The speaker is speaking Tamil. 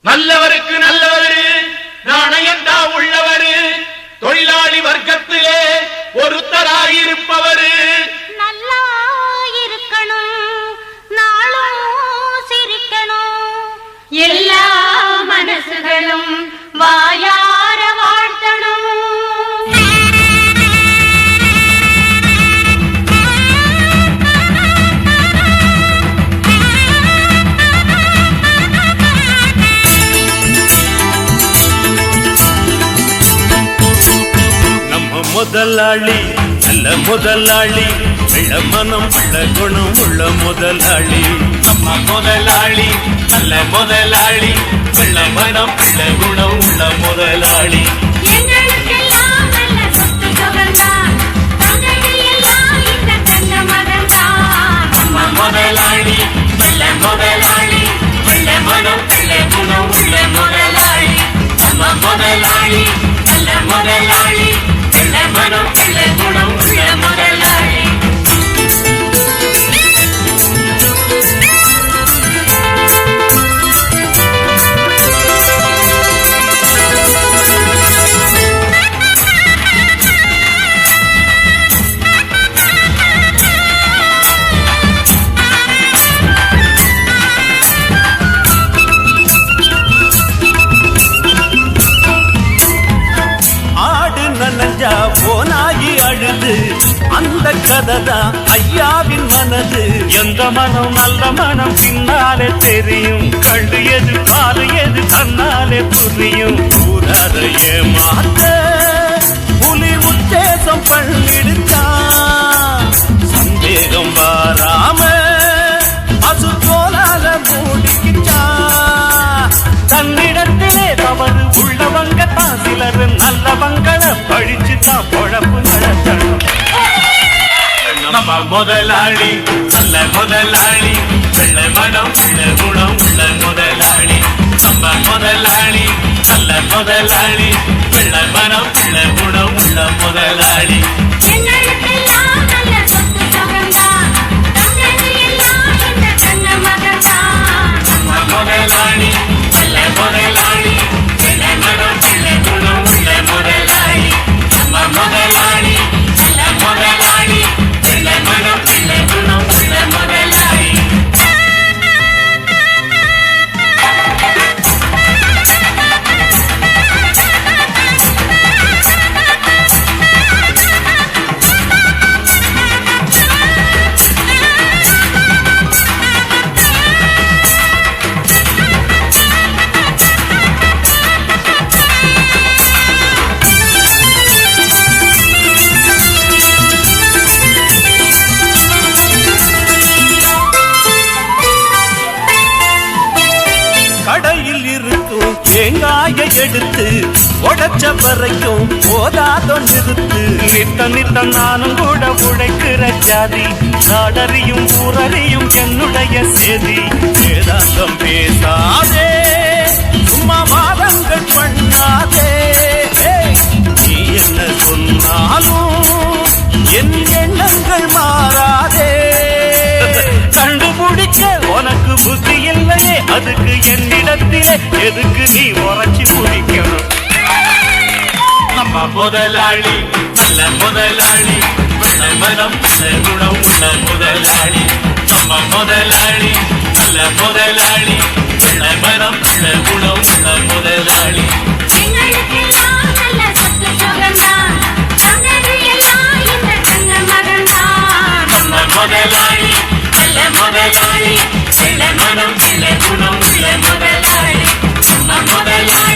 நல்லவருக்கு நல்லவரு நாணயந்தா உள்ளவரு தொழிலாளி வர்க்கத்திலே ஒருத்தராயிருப்பவரு நல்லா இருக்கணும் நாளும் சிரிக்கணும் எல்லா மனசுகளும் வாயார வாழ்த்தணும். முதலாளி நல்ல முதலாளி வெள்ள மனம் உள்ள குணம் உள்ள முதலாளி நம்ம முதலாளி நல்ல முதலாளி வெள்ள மனம் உள்ள குணம் உள்ள முதலாளி எங்களுக்கெல்லாம் நல்ல சொத்து சுகந்தான் தங்கையெல்லாம் இந்த தங்க மகன்தான். நம்ம முதலாளி நல்ல முதலாளி வெள்ள மனம் உள்ள குணம் உள்ள முதலாளி நம்ம முதலாளி நல்ல முதலாளி மனம் உள்ள குணம் உள்ள முதலாளி. போனாகி அழுது அந்த கதைதான் ஐயாவின் மனது. எந்த மனம் நல்ல மனம் பின்னாலே தெரியும் கண்டு எது பாரு எது தன்னாலே புரியும். கூறாத ஏமாத்த புலி உத்தேசம் பண்ணிடுத்தான் சந்தேகம் வாராம அசுத்தோலால மூடிக்கிட்டான். தன்னிடத்திலே தவறு உள்ளவங்க தான் சிலர் நல்லவங்களை பழிச்சுதான் பொழப்பு நடத்தணும். நம்ம முதலாளி நல்ல முதலாளி வெள்ள மனம் உள்ள குணம் உள்ள முதலாளி நம்ம முதலாளி நல்ல முதலாளி வெள்ள மனம் உள்ள குணம் உள்ள முதலாளி. எங்களுக்கெல்லாம் நல்ல சொத்து சுகந்தான் தங்கையெல்லாம் இந்த தங்க மகன்தான். நம்ம முதலாளி நல்ல முதலாளி வெள்ள மனம் உள்ள குணம் உள்ள முதலாளி நம்ம முதலாளி நல்ல முதலாளி வெள்ள மனம் உள்ள குணம் உள்ள முதலாளி. கடையில் இருக்கும் தேங்காய எடுத்து உடைச்ச வரைக்கும் போதாதோ நிறுத்து. நித்த நித்த நானும் கூட உழைக்கிற ஜாதி நாடறியும் ஊரறியும் என்னுடைய சேதி. வேதாந்தம் பேசாதே சும்மா வாதங்கள் பண்ணாதே. நீ என்ன சொன்னாலும் என் எண்ணங்கள் மாறாதே. கண்டுபிடிக்க உனக்கு புத்தி இல்லையே அதுக்கு என்னிடத்திலே எதுக்கு நீ உரைச்சி முடிக்கணும். நம்ம முதலாளி நல்ல முதலாளி வெள்ள மனம் உள்ள குணம் உள்ள முதலாளி நம்ம முதலாளி நல்ல முதலாளி வெள்ள மனம் உள்ள குணம் உள்ள முதலாளி. எங்களுக்கெல்லாம் நல்ல சொத்து சுகந்தான் தங்கையெல்லாம் இந்த தங்க மகன்தான். நம்ம முதலாளி நல்ல முதலாளி வெள்ள மனம் உள்ள குணம் உள்ள முதலாளி நம்ம முதலாளி